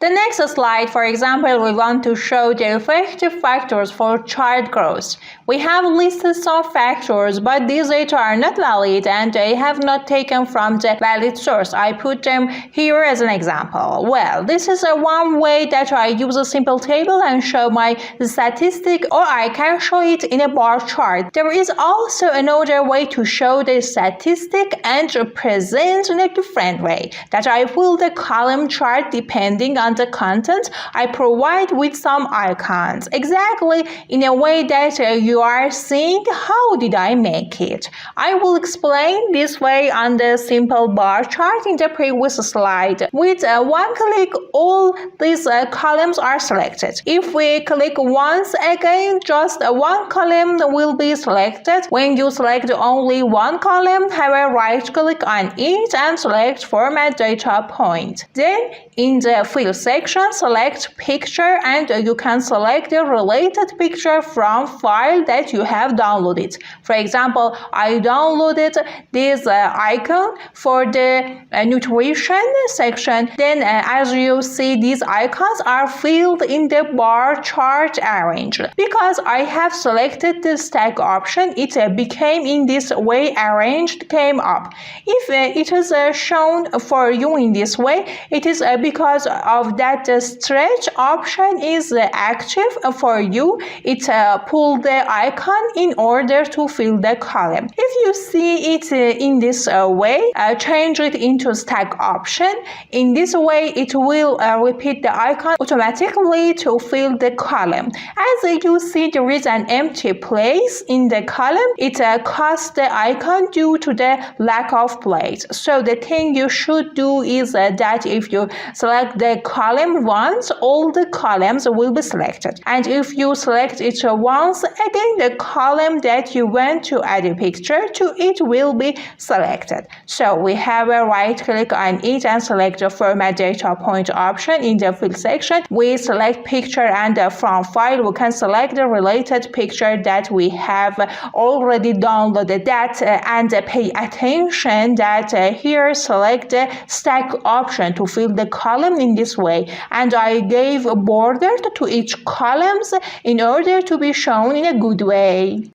The next slide, for example, we want to show the effective factors for child growth. We have listed some factors, but these data are not valid and they have not taken from the valid source. I put them here as an example. Well, this is one way that I use a simple table and show my statistic, or I can show it in a bar chart. There is also another way to show the statistic and present in a different way, that I fill the column chart depending on the content I provide with some icons, exactly in a way that you are seeing how did I make it. I will explain this way on the simple bar chart in the previous slide. With one click, all these columns are selected. If we click once again, just one column will be selected. When you select only one column, have a right click on it and select Format Data Point. Then in the fill section, select picture and you can select the related picture from file that you have downloaded. For example, I downloaded this icon for the nutrition section. Then as you see, these icons are filled in the bar chart arranged. Because I have selected the stack option, it became in this way arranged came up. If it is shown for you in this way, it is because of that the stretch option is active for you. It pulled the icon in order to fill the column. If you see it in this way, change it into stack option. In this way, it will repeat the icon automatically to fill the column. As you see, there is an empty place in the column. It costs the icon due to the lack of place. So the thing you should do is that if you select the column once, all the columns will be selected. And if you select it once again, the column that you want to add a picture to, it will be selected. So we have a right click on it and select the Format Data Point option in the fill section. We select picture and from file, we can select the related picture that we have already downloaded that and pay attention that here select the stack option to fill the column in this way. And I gave a border to each columns in order to be shown in a good way.